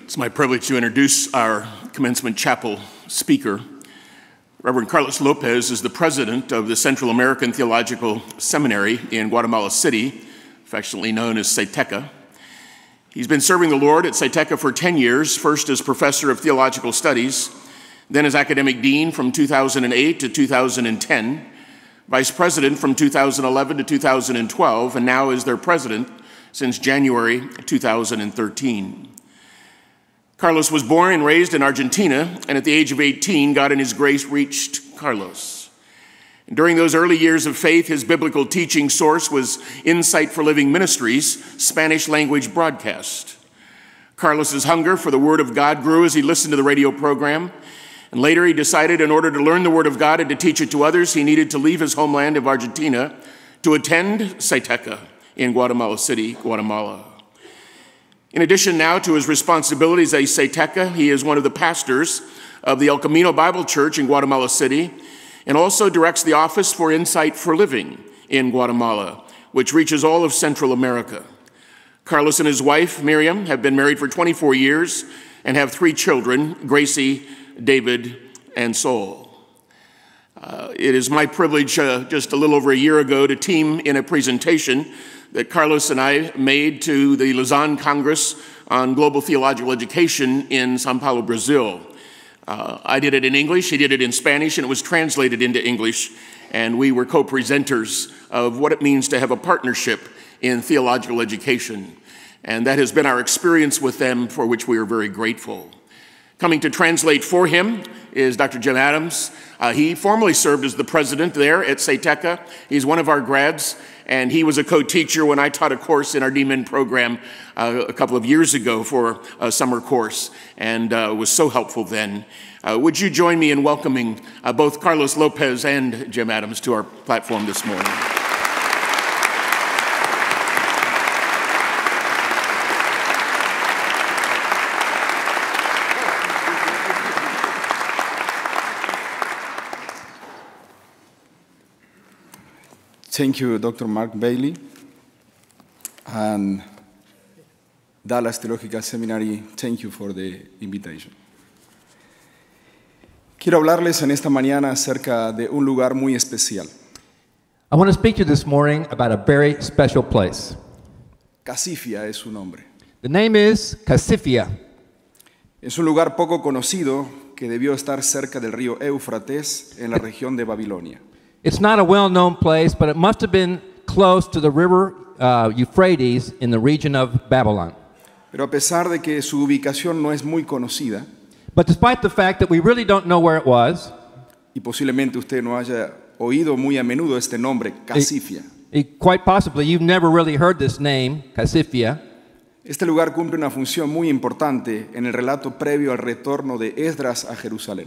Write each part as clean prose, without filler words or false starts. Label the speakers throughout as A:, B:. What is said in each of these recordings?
A: It's my privilege to introduce our commencement chapel speaker. Reverend Carlos Lopez is the president of the Central American Theological Seminary in Guatemala City, affectionately known as CETECA. He's been serving the Lord at CETECA for 10 years, first as professor of theological studies, then as academic dean from 2008 to 2010, vice president from 2011 to 2012, and now is their president since January 2013. Carlos was born and raised in Argentina, and at the age of 18, God in his grace reached Carlos. And during those early years of faith, his biblical teaching source was Insight for Living Ministries' Spanish language broadcast. Carlos's hunger for the Word of God grew as he listened to the radio program, and later he decided in order to learn the Word of God and to teach it to others, he needed to leave his homeland of Argentina to attend CETECA in Guatemala City, Guatemala. In addition now to his responsibilities at CETECA, he is one of the pastors of the El Camino Bible Church in Guatemala City and also directs the Office for Insight for Living in Guatemala, which reaches all of Central America. Carlos and his wife, Miriam, have been married for 24 years and have 3 children, Gracie, David, and Sol. It is my privilege just a little over a year ago to team in a presentation that Carlos and I made to the Lausanne Congress on Global Theological Education in Sao Paulo, Brazil. I did it in English, he did it in Spanish, and it was translated into English, and we were co-presenters of what it means to have a partnership in theological education. And that has been our experience with them, for which we are very grateful. Coming to translate for him is Dr. Jim Adams. He formerly served as the president there at CETECA. He's one of our grads, and he was a co-teacher when I taught a course in our DMin program a couple of years ago for a summer course, and was so helpful then. Would you join me in welcoming both Carlos Lopez and Jim Adams to our platform this morning?
B: Thank you, Dr. Mark Bailey, and Dallas Theological Seminary, thank you for the invitation. Quiero hablarles en esta mañana acerca de un lugar muy especial.
C: I want to speak to you this morning about a very special place.
B: Casifia es su nombre.
C: The name is Casifia.
B: Es un lugar poco conocido que debió estar cerca del río Éufrates en la región de Babilonia.
C: It's not a well-known place, but it must have been close to the river Euphrates in the region of Babylon.
B: Pero a pesar de que su ubicación no es muy conocida,
C: But despite the fact that we really don't know where it was,
B: y posiblemente usted no haya oído muy a menudo este nombre, Casifia,
C: quite possibly you've never really heard this name, Casifia.
B: este lugar cumple una función muy importante en el relato previo al retorno de Esdras a Jerusalén.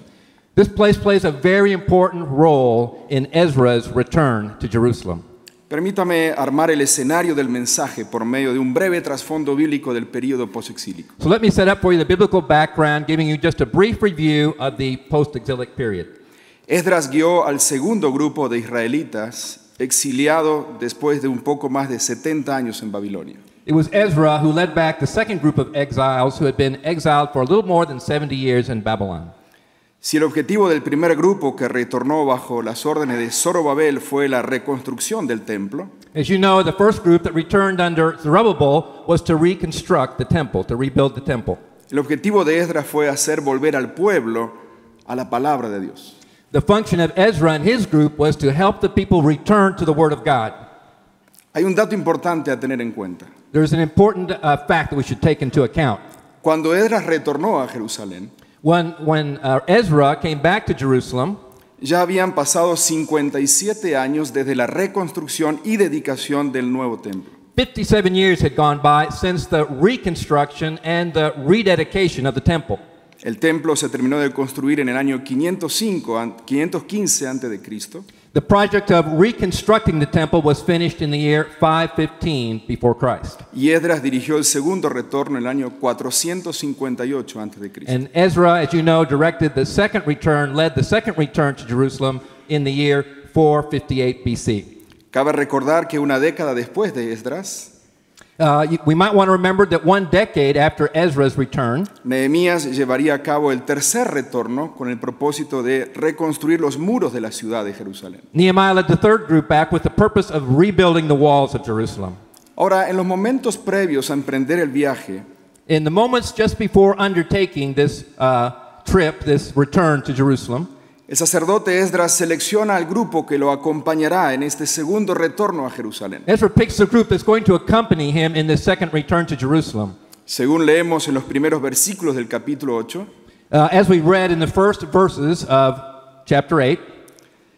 C: This place plays a very important role in Ezra's return to Jerusalem.
B: Permítame armar el escenario del mensaje por medio de un breve trasfondo bíblico del período postexílico.
C: So let me set up for you the biblical background, giving you just a brief review of the post-exilic period.
B: Esdras guió al segundo grupo de israelitas exiliado después de un poco más de 70 años en Babilonia.
C: It was Ezra who led back the second group of exiles who had been exiled for a little more than 70 years in Babylon.
B: Si el objetivo del primer grupo que retornó bajo las órdenes de Zorobabel fue la reconstrucción del templo,
C: As you know, the first group that returned under Zerubbabel was to reconstruct the temple, to rebuild the temple.
B: el objetivo de Esdras fue hacer volver al pueblo a la palabra de Dios.
C: The function of Ezra and his group was to help the people return to the Word of God.
B: Hay un dato importante a tener en cuenta.
C: There's an important fact that we should take into account.
B: Cuando Esdras retornó a Jerusalén,
C: When Ezra came back to Jerusalem,
B: ya habían pasado 57 años desde la reconstrucción y dedicación del nuevo templo.
C: 57 years had gone by since the reconstruction and the rededication of the temple.
B: El templo se terminó de construir en el año 515 a.C.
C: The project of reconstructing the temple was finished in the year 515 before Christ.
B: Y Esdras dirigió el segundo retorno en el año 458 a.C.
C: And Ezra, as you know, led the second return to Jerusalem in the year 458 BC.
B: Cabe recordar que una década después de Esdras,
C: We might want to remember that 1 decade after Ezra's return,
B: Nehemías llevaría a cabo el tercer retorno con el propósito de reconstruir los muros de la ciudad de Jerusalén.
C: Nehemiah led the third group back with the purpose of rebuilding the walls of Jerusalem.
B: Ahora, en los momentos previos a emprender el viaje,
C: In the moments just before undertaking this trip, this return to Jerusalem,
B: el sacerdote Esdras selecciona al grupo que lo acompañará en este segundo retorno a Jerusalén.
C: Ezra picks the group that's going to accompany him in this second return to Jerusalem.
B: Según leemos en los primeros versículos del capítulo 8,
C: As we read in the first verses of chapter 8,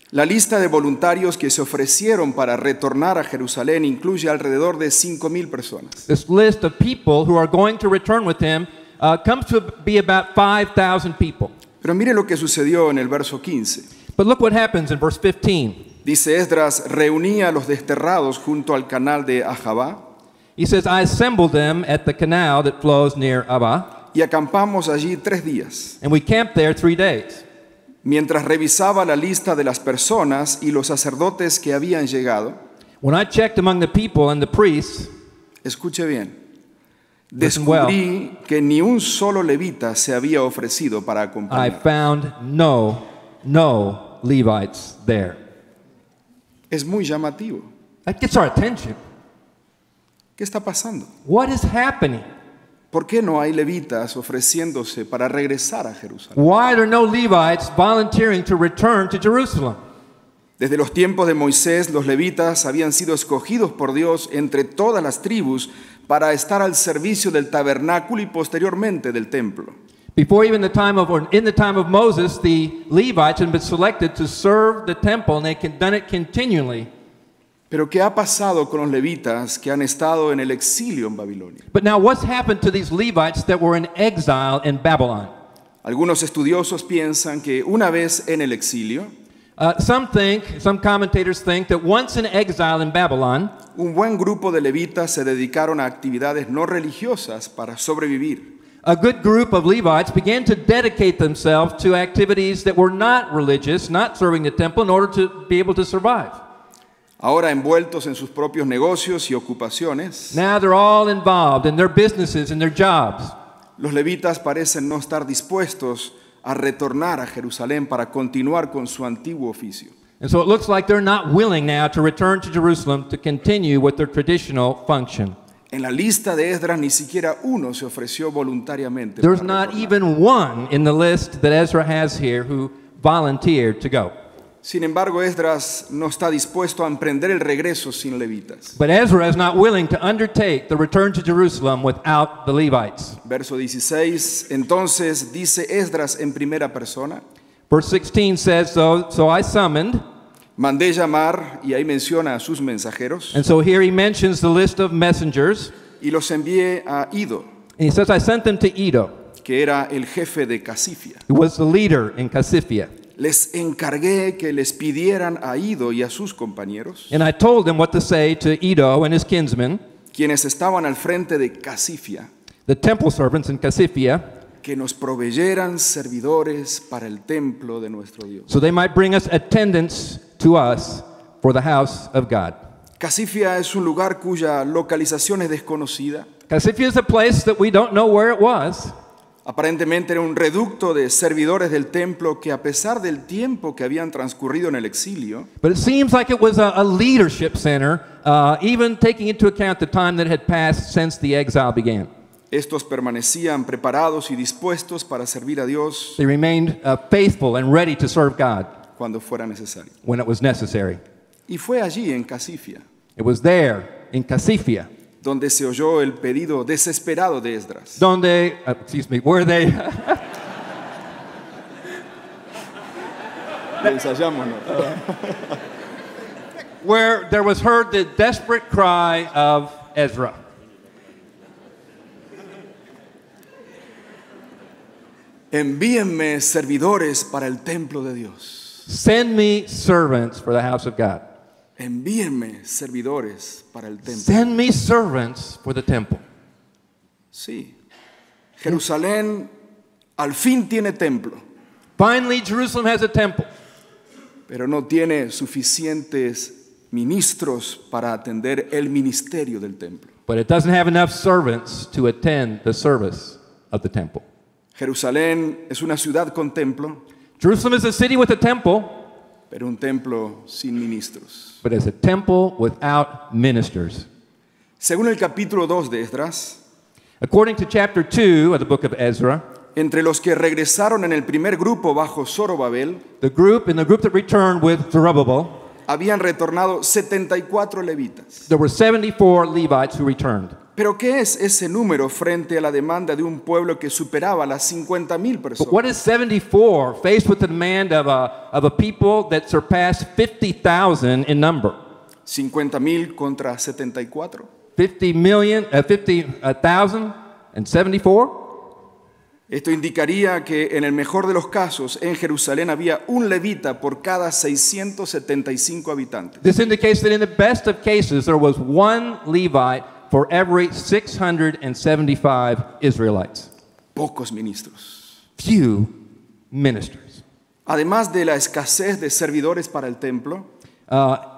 B: la lista de voluntarios que se ofrecieron para retornar a Jerusalén incluye alrededor de 5,000 personas.
C: this list of people who are going to return with him comes to be about 5,000 people.
B: Pero mire lo que sucedió en el verso 15.
C: But look what happens in verse 15.
B: Dice Esdras, reunía a los desterrados junto al canal de Ahava
C: He says, I assembled them at the canal that flows near Abba,
B: y acampamos allí 3 días.
C: and we camped there 3 days.
B: Mientras revisaba la lista de las personas y los sacerdotes que habían llegado,
C: When I checked among the people and the priests,
B: escuche bien,
C: Listen well.
B: descubrí que ni un solo levita se había ofrecido para
C: I
B: acompañar.
C: found no Levites there.
B: Es muy llamativo.
C: That gets our attention.
B: ¿Qué está pasando?
C: What is happening?
B: ¿Por qué no hay levitas ofreciéndose para regresar a Jerusalén?
C: Why are there no Levites volunteering to return to Jerusalem?
B: Desde los tiempos de Moisés, los levitas habían sido escogidos por Dios entre todas las tribus para estar al servicio del tabernáculo y posteriormente del templo.
C: Before even the time of, or in the time of Moses, the Levites had been selected to serve the temple, and they had done it continually.
B: Pero ¿qué ha pasado con los levitas que han estado en el exilio en Babilonia?
C: But now what's happened to these Levites that were in exile in Babylon?
B: Algunos estudiosos piensan que una vez en el exilio,
C: Some commentators think that once in exile in Babylon,
B: un buen grupo de levitas se dedicaron a actividades no religiosas para sobrevivir.
C: a good group of Levites began to dedicate themselves to activities that were not religious, not serving the temple, in order to be able to survive.
B: Ahora envueltos en sus propios negocios y ocupaciones,
C: Now they're all involved in their businesses and their jobs.
B: los levitas parecen no estar dispuestos a retornar a Jerusalén para continuar con su antiguo oficio.
C: And so it looks like they're not willing now to return to Jerusalem to continue with their traditional function.
B: En la lista de Esdras ni siquiera uno se ofreció voluntariamente
C: There's
B: para
C: not
B: retornar.
C: even one in the list that Ezra has here who volunteered to go.
B: Sin embargo, Esdras no está dispuesto a emprender el regreso sin levitas.
C: But Ezra is not willing to undertake the return to Jerusalem without the Levites.
B: Verso 16, entonces dice Esdras en primera persona,
C: Verse 16 says, So I summoned,
B: mandé llamar, y ahí menciona a sus mensajeros,
C: and so here he mentions the list of messengers,
B: y los envié a Ido,
C: and he says, I sent them to Edo,
B: que era el jefe de Casifia.
C: who was the leader in Casiphia.
B: Les encargué que les pidieran a Ido y a sus compañeros,
C: And I told them what to say to Edo and his kinsmen,
B: quienes estaban al frente de Casifia,
C: the temple servants in Casiphia,
B: que nos proveyeran servidores para el templo de nuestro Dios.
C: so they might bring us attendants to us for the house of God.
B: Casifia es un lugar cuya localización es desconocida.
C: Casiphia is a place that we don't know where it was.
B: Aparentemente era un reducto de servidores del templo que, a pesar del tiempo que habían transcurrido en el exilio,
C: But it seems like it was a leadership center, even taking into account the time that had passed since the exile began.
B: estos permanecían preparados y dispuestos para servir a Dios
C: They remained faithful and ready to serve God
B: cuando fuera necesario.
C: when it was necessary.
B: Y fue allí en Casifia
C: It was there in Casiphia,
B: donde se oyó el pedido desesperado de Esdras.
C: where they
B: Ensayamos, ¿no?
C: where there was heard the desperate cry of Ezra.
B: Envíenme servidores para el templo de Dios.
C: Send me servants for the house of God.
B: Envíenme servidores para el templo.
C: Send me servants for the temple.
B: Sí. Jerusalén al fin tiene templo,
C: Finally, Jerusalem has a temple,
B: pero no tiene suficientes ministros para atender el ministerio del templo.
C: but it doesn't have enough servants to attend the service of the temple.
B: Jerusalén es una ciudad con templo,
C: Jerusalem is a city with a temple,
B: pero un templo sin ministros.
C: but it's a temple without ministers.
B: Según el capítulo 2 de Esdras,
C: According to chapter 2 of the book of Ezra,
B: entre los que regresaron en el primer grupo bajo Zorobabel,
C: the group that returned with Zerubbabel,
B: habían retornado 74 levitas.
C: there were 74 Levites who returned.
B: Pero ¿qué es ese número frente a la demanda de un pueblo que superaba las 50,000
C: But
B: personas?
C: what is 74 faced with the demand of a people that surpassed 50,000 in number?
B: 50,000 contra 74.
C: 50,000 and 74?
B: Esto indicaría que en el mejor de los casos en Jerusalén había un levita por cada 675 habitantes.
C: This indicates that in the best of cases, there was one Levite for every 675 Israelites.
B: Pocos ministros.
C: Few ministers.
B: Además de la escasez de servidores para el templo,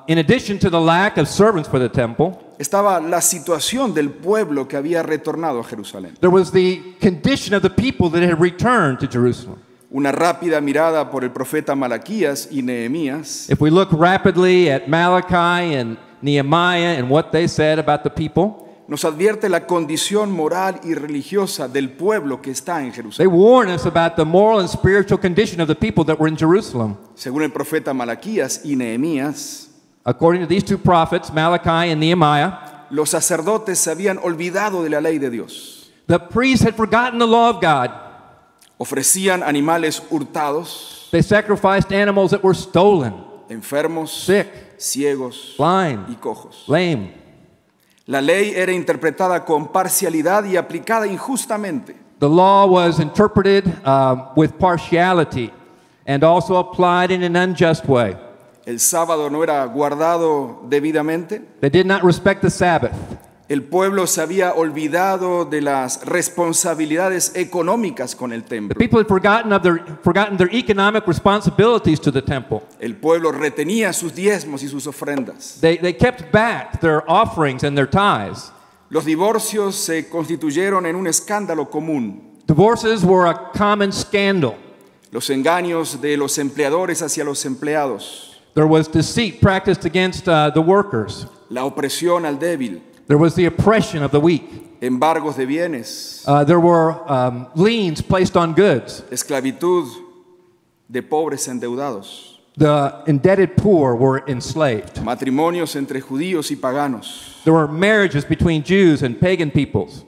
C: In addition to the lack of servants for the temple,
B: estaba la situación del pueblo que había retornado a Jerusalén.
C: there was the condition of the people that had returned to Jerusalem.
B: Una rápida mirada por el profeta Malaquías y Nehemías
C: If we look rapidly at Malachi and Nehemiah and what they said about the people,
B: nos advierte la condición moral y religiosa del pueblo que está en
C: they
B: Jerusalén.
C: warn us about the moral and spiritual condition of the people that were in Jerusalem.
B: Según el profeta Malaquías y Nehemías,
C: According to these two prophets, Malachi and Nehemiah,
B: los sacerdotes se habían olvidado de la ley de Dios.
C: the priests had forgotten the law of God.
B: Ofrecían animales hurtados,
C: They sacrificed animals that were stolen,
B: enfermos,
C: sick,
B: ciegos
C: blind,
B: y cojos.
C: lame.
B: La ley era interpretada con parcialidad y aplicada injustamente.
C: The law was interpreted with partiality and also applied in an unjust way.
B: El sábado no era guardado debidamente.
C: They did not respect the Sabbath.
B: El pueblo se había olvidado de las responsabilidades económicas con el
C: The
B: templo.
C: people had forgotten their economic responsibilities to the temple.
B: El pueblo retenía sus diezmos y sus ofrendas.
C: They kept back their offerings and their tithes.
B: Los divorcios se constituyeron en un escándalo común.
C: Divorces were a common scandal.
B: Los engaños de los empleadores hacia los empleados.
C: There was deceit practiced against the workers.
B: La opresión al débil.
C: There was the oppression of the weak.
B: Embargos de bienes.
C: There were liens placed on goods.
B: Esclavitud de pobres endeudados.
C: The indebted poor were enslaved.
B: Matrimonios entre judíos y paganos.
C: There were marriages between Jews and pagan peoples.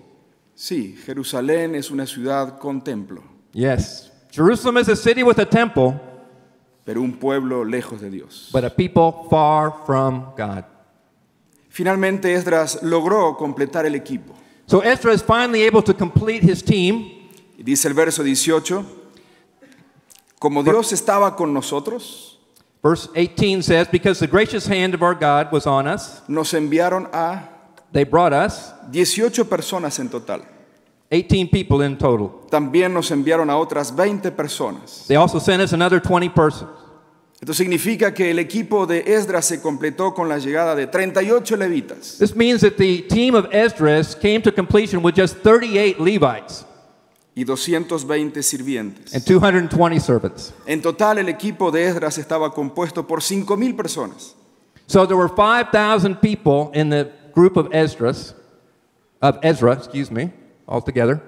B: Sí, Jerusalén es una ciudad con templo,
C: Yes, Jerusalem is a city with a temple,
B: pero un pueblo lejos de Dios.
C: but a people far from God.
B: Finalmente Esdras logró completar el equipo.
C: So Ezra is finally able to complete his team.
B: Y dice el verso 18, como Dios estaba con nosotros,
C: Verse 18 says, because the gracious hand of our God was on us,
B: nos enviaron a
C: they brought us
B: 18 personas en total.
C: 18 people in total.
B: También nos enviaron a otras 20 personas.
C: They also sent us another 20 persons.
B: Esto significa que el equipo de Esdras se completó con la llegada de 38 levitas.
C: This means that the team of Esdras came to completion with just 38 Levites
B: Y 220 sirvientes.
C: and 220 servants.
B: En total, el equipo de Esdras estaba compuesto por 5,000 personas.
C: So there were 5,000 people in the group of Ezra, altogether,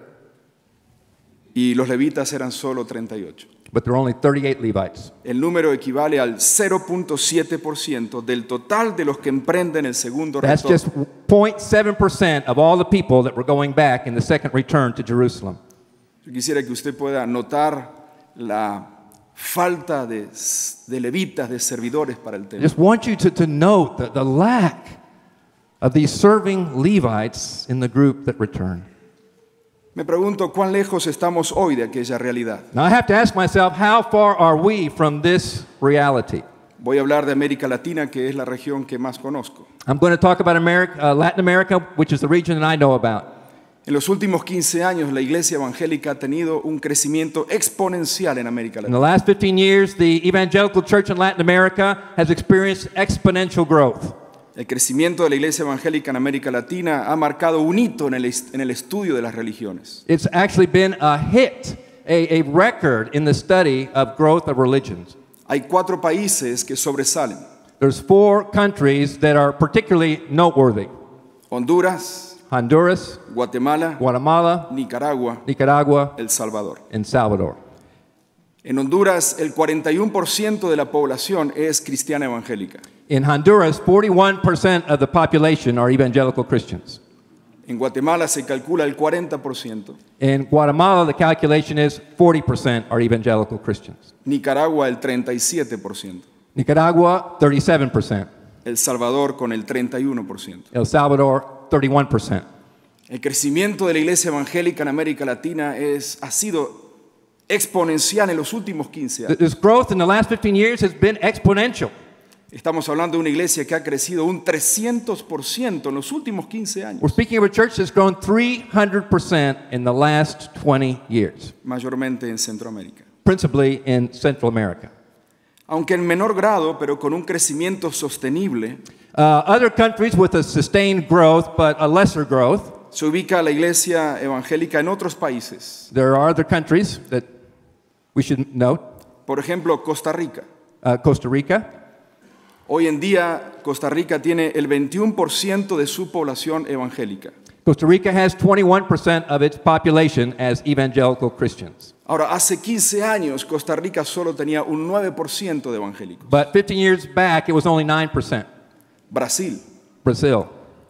B: Y los levitas eran solo 38.
C: but there were only 38 Levites.
B: El número equivale al 0.7% del total de los que emprenden el segundo
C: That's
B: retorno.
C: just 0.7% of all the people that were going back in the second return to Jerusalem.
B: Yo quisiera que usted pueda notar la falta de levitas, de servidores para el
C: I
B: templo.
C: just want you to note the lack of these serving Levites in the group that returned.
B: Me pregunto cuán lejos estamos hoy de aquella realidad.
C: Now I have to ask myself, how far are we from this reality?
B: Voy a hablar de América Latina, que es la región que más conozco.
C: I'm going to talk about Latin America, which is the region that I know about.
B: En los últimos 15 años, la iglesia evangélica ha tenido un crecimiento exponencial en América
C: In the
B: Latina.
C: last 15 years, the evangelical church in Latin America has experienced exponential growth.
B: El crecimiento de la iglesia evangélica en América Latina ha marcado un hito en el estudio de las religiones.
C: It's actually been a hit, a record in the study of growth of religions.
B: Hay 4 países que sobresalen:
C: There's 4 countries that are particularly noteworthy:
B: Honduras,
C: Honduras,
B: Guatemala,
C: Guatemala,
B: Nicaragua,
C: Nicaragua,
B: El Salvador.
C: and Salvador.
B: En Honduras, el 41% de la población es cristiana evangélica.
C: In Honduras, 41% of the population are evangelical Christians.
B: En Guatemala se calcula el 40%.
C: In Guatemala, the calculation is 40% are evangelical Christians.
B: Nicaragua el 37%.
C: Nicaragua, 37%.
B: El Salvador con el 31%.
C: El Salvador, 31%.
B: El crecimiento de la iglesia evangélica en América Latina ha sido exponencial en los últimos 15 años.
C: This growth in the last 15 years has been exponential.
B: Estamos hablando de una iglesia que ha crecido un 300% en los últimos 15 años,
C: We're speaking of a church that's grown 300% in the last 20 years,
B: mayormente en Centroamérica.
C: principally in Central America.
B: Aunque en menor grado, pero con un crecimiento sostenible,
C: Other countries with a sustained growth, but a lesser growth.
B: se ubica la iglesia evangélica en otros países.
C: There are other countries that we should note.
B: Por ejemplo, Costa Rica.
C: Costa Rica.
B: Hoy en día, Costa Rica tiene el 21% de su población evangélica.
C: Costa Rica has 21% of its population as evangelical Christians.
B: Ahora, hace 15 años, Costa Rica solo tenía un 9% de evangélicos.
C: But 15 years back, it was only 9%.
B: Brasil,
C: Brazil.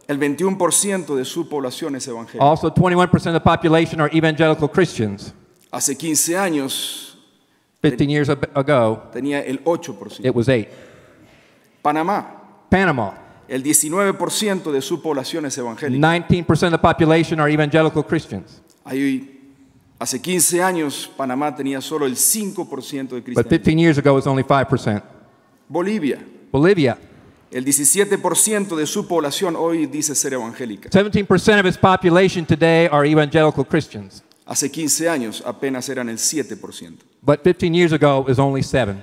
B: el 21% de su población es evangélica.
C: Also, 21% of the population are evangelical Christians.
B: Hace 15 años
C: 15 years ago,
B: tenía el 8%.
C: it was 8.
B: Panamá,
C: Panama,
B: el 19% de su población es evangélica.
C: 19% of the population are evangelical Christians.
B: Hace 15 años, Panamá tenía solo el 5% de
C: But
B: cristianos.
C: 15 years ago, it was only 5%.
B: Bolivia,
C: Bolivia,
B: el 17% de su población hoy dice ser evangélica.
C: 17% of its population today are evangelical Christians.
B: Hace 15 años apenas eran el 7%.
C: But 15 years ago, it was only 7%.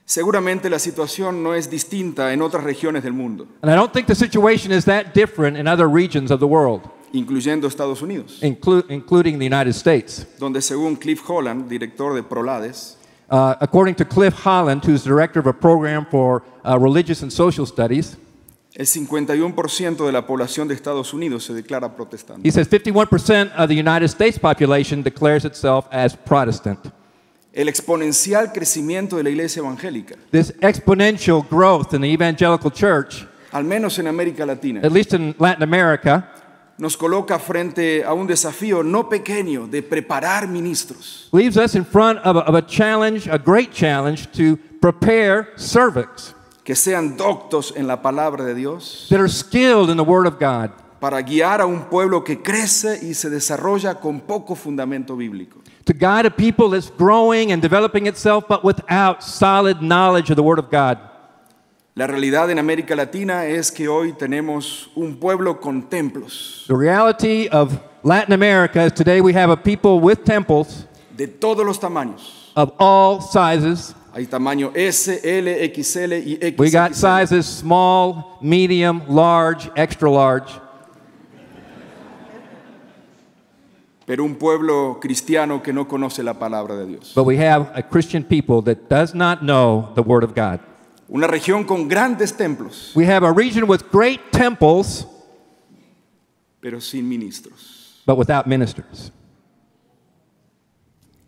B: Seguramente la situación no es distinta en otras regiones del mundo,
C: And I don't think the situation is that different in other regions of the world,
B: incluyendo Estados Unidos,
C: including the United States.
B: donde según Cliff Holland, director de Prolades,
C: According to Cliff Holland, who's director of a program for religious and social studies,
B: el 51% de la población de Estados Unidos se declara protestante.
C: he says 51% of the United States population declares itself as Protestant.
B: El exponencial crecimiento de la iglesia evangélica,
C: This exponential growth in the evangelical church,
B: al menos en América Latina,
C: at least in Latin America,
B: nos coloca frente a un desafío no pequeño de preparar ministros
C: leaves us in front of a challenge, a great challenge, to prepare servants
B: que sean doctos en la palabra de Dios
C: that are skilled in the Word of God
B: para guiar a un pueblo que crece y se desarrolla con poco fundamento bíblico.
C: to guide a people that's growing and developing itself, but without solid knowledge of the Word of God.
B: La realidad en América Latina es que hoy tenemos un pueblo con templos
C: The reality of Latin America is today we have a people with temples
B: de todos los tamaños.
C: of all sizes.
B: Hay tamaño S, L, XL y XXL.
C: We got sizes small, medium, large, extra large.
B: Pero un pueblo cristiano que no conoce la palabra de Dios.
C: But we have a Christian people that does not know the Word of God.
B: Una región con grandes templos,
C: We have a region with great temples,
B: pero sin ministros.
C: but without ministers.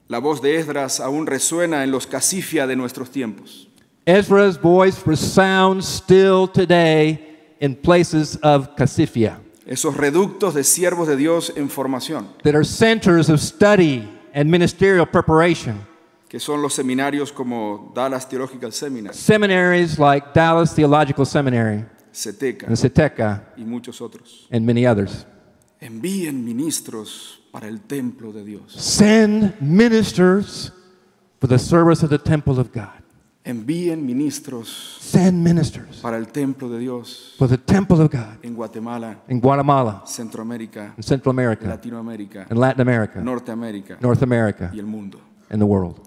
B: La voz de Esdras aún resuena en los casifia de nuestros tiempos.
C: Ezra's voice resounds still today in places of Casifia,
B: Esos reductos de siervos de Dios en formación,
C: that are centers of study and ministerial preparation.
B: que son los seminarios como Dallas Theological Seminary,
C: Seminaries like Dallas Theological Seminary
B: CETECA
C: and CETECA
B: y muchos otros.
C: and many others.
B: Envíen ministros para el templo de Dios.
C: Send ministers for the service of the temple of God.
B: Envíen ministros
C: Send ministers
B: para el templo de Dios
C: for the temple of God
B: en Guatemala,
C: in Guatemala,
B: Centroamérica,
C: in Central America,
B: Latinoamérica,
C: in Latin America,
B: Norteamérica
C: North America,
B: y el mundo.
C: and the world.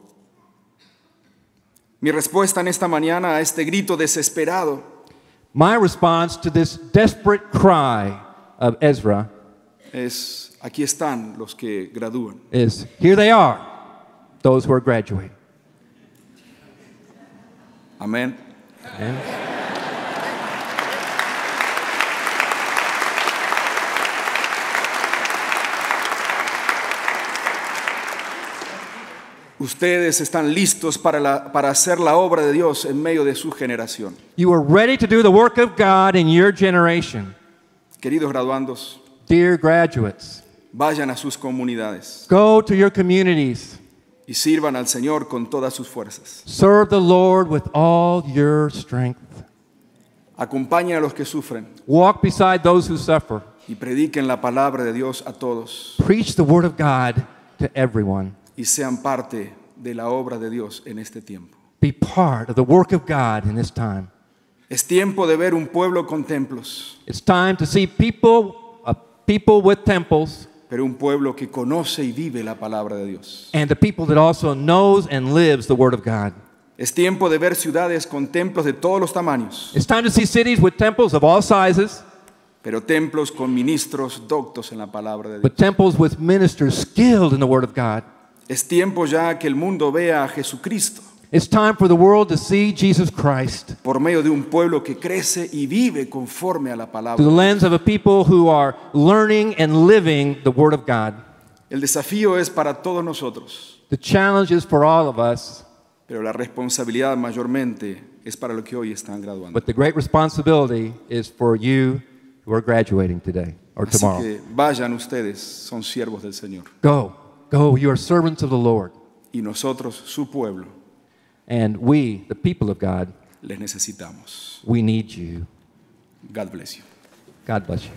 B: Mi respuesta en esta mañana a este grito desesperado
C: My response to this desperate cry of Ezra
B: es, aquí están los que gradúan.
C: is, here they are, those who are graduating.
B: Amén.
C: Amen.
B: Ustedes están listos para hacer la obra de Dios en medio de su generación.
C: You are ready to do the work of God in your generation.
B: Queridos graduandos,
C: Dear graduates,
B: vayan a sus comunidades
C: go to your communities.
B: y sirvan al Señor con todas sus fuerzas.
C: Serve the Lord with all your strength.
B: Acompañen a los que sufren
C: Walk beside those who suffer.
B: y prediquen la palabra de Dios a todos
C: Preach the word of God to everyone.
B: y sean parte de la obra de Dios en este tiempo.
C: Be part of the work of God in this time.
B: Es tiempo de ver un pueblo con templos,
C: It's time to see people with temples
B: pero un pueblo que conoce y vive la palabra de Dios.
C: and the people that also knows and lives the word of God.
B: Es tiempo de ver ciudades con templos de todos los tamaños,
C: It's time to see cities with temples of all sizes,
B: pero templos con ministros doctos en la palabra de Dios.
C: but temples with ministers skilled in the word of God.
B: Es tiempo ya que el mundo vea a Jesucristo
C: It's time for the world to see Jesus Christ
B: por medio de un pueblo que crece y vive conforme a la palabra.
C: through the lens of a people who are learning and living the word of God.
B: El desafío es para todos nosotros,
C: The challenge is for all of us,
B: pero la responsabilidad mayormente es para los que hoy están graduando.
C: but the great responsibility is for you who are graduating today or
B: Así
C: tomorrow.
B: que vayan ustedes, son siervos del Señor,
C: Go, you are servants of the Lord.
B: y nosotros, su pueblo,
C: And we, the people of God,
B: les necesitamos.
C: we need you.
B: God bless you.
C: God bless you.